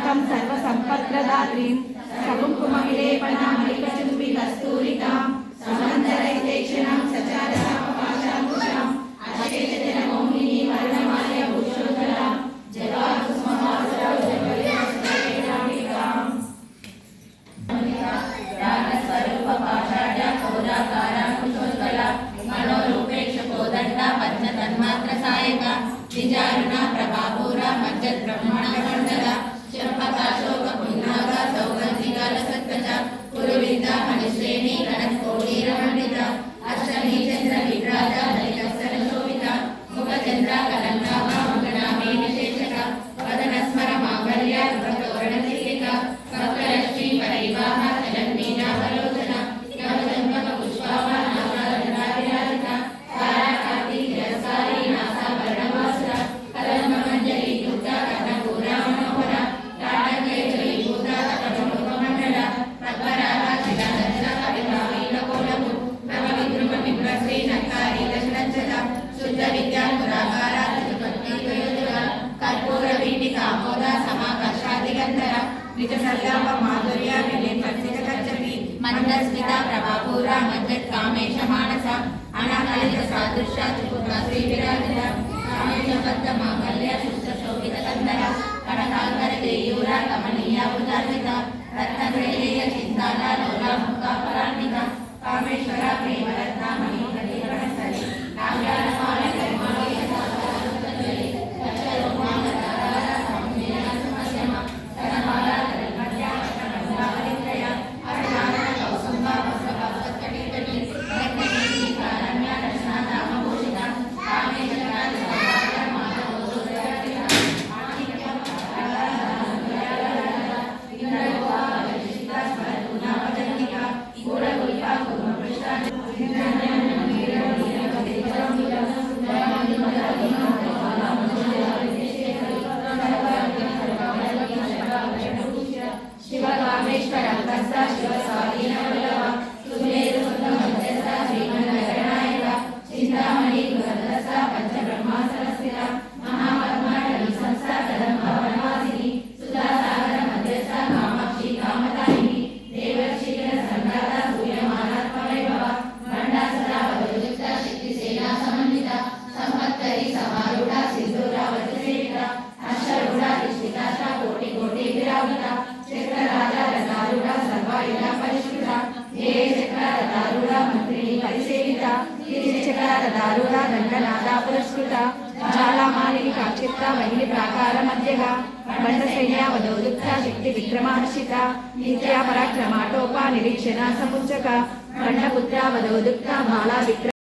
తారకం సర్వసంపత్ప్రదాత్రీం సకుంకుమవిలేపనామలికచుంబి కస్తూరికాం సమంతరైతేక్షణాం సచారసాపపాశాంకుశాం అశేషజనమోహినీ వర్ణమాల్య భూషోధరాం జవాకుసుమహాసురౌ జగల్యాసురేణామికాం రాగస్వరూప పాషాఢ్య చౌరాకార కుశోజ్వల మనోరూపేక్ష కోదండ పద్మతన్మాత్ర సాయక విచారుణ ప్రభాపూర మజ్జత్ బ్రహ్మణ మండల చంపకాశోక పున్నాగ సౌగంధికాల సత్కజ కురువింద మణిశ్రేణి గణకోడీర మండిత అష్టమి చంద్ర విభ్రాజ లలితస్తర శోభిత ముఖ చంద్ర కలంకాభ మగనామే విశేషక వదన స్మర మాంగళ్య రుద్రతోరణ శిఖిక వక్రలక్ష్మీ పరివాహ జగన్మీనావలోచన నవచంపక పుష్పాభ నాసారంధ్రావిరాజిత తారాకాంతి తిరస్కారీ నాసాభరణవాసుర కలంకమంజలి యుక్త కర్ణపూర మనోహర తాటంకైజలి భూత కటముఖమండల పద్మరాగ చిరదర్శన కవితావీనకోలము నవ విద్రుమ విభ్రశ్రీ నక్కారీ దశరథ శుద్ధ విద్యా పురాకార ఋతుపత్నికయోజుల కర్పూర వీటి కామోద సమాకర్షాదిగంధర నిజ సల్లాప మాధుర్య విలేపర్శిత కచ్చపి మందస్మిత ప్రభాపూర మజ్జత్ కామేశ మానస అనాకలిత సాదృశ్య త్రిపుర శ్రీ విరాజిత కామేశబద్ధ మాంగళ్య శుద్ధ శోభిత కందర కనకాంకర కేయూర కమనీయ ఉదార్జిత రత్నగ్రేయ చింతాల లోల ముక్త పరాన్విత కామేశ్వర ప్రేమరత్న మణికటి ప్రణస్థలి నావ్యానమాల కర్మాణి యథాసారముతజలి లక్షరోమాగతారార సౌమ్యేన సుమధ్యమ కరమాల కరిమధ్య కటకంగావలిత్రయ అరుణారణ కౌసుంభ వస్త్రకౌసత్కటికటి రత్నకీర్తి కారణ్య రచన నామభూషిత కామేశ్వర సౌభాగ్య మాధవోదరతిత ఆణిక్యం ఇంద్రయోగా వశిష్ఠ స్మరతునా వదంతిక గూఢగుల్ప కుర్మపృష్ట శివకామేశ్వర శివ స్వాధీన వల్లభ సుమేరు సుందమధ్యస్థ శ్రీమన్నారాయణ చింతామణి గృహస్థ పంచబ్రహ్మాసనస్థిత మహాపద్మాటవి సంస్థ కదంబ వనవాసిని సుధాసాగర మధ్యస్థ కామాక్షి కామదాయిని దేవర్షిఖర సంఘాత సూర్యమానాత్మ వైభవ మండాసుర వధుయుక్త శక్తి సేనా సమన్విత సంపత్తరి సమారూఢ సింధూరావతి సేవిత అశ్వరూఢ రిష్టికాశ కోటి కోటి విరాజిత చక్రరాజ రథారూఢ సర్వాయుధ పరిష్కృత హే చక్రరథారూఢ మంత్రిని పరిసేవిత చక్ర రథారూఢ దండనాద పురస్కృత జ్వాలామాలిని కాక్షిప్త మహిళ ప్రాకార మధ్యగా బండ సైన్య వధోదుక్త శక్తి విక్రమహర్షిత నిత్యా పరాక్రమాటోప నిరీక్షణ సముచ్చక బండపుత్ర వధోదుక్త బాలా విక్రమ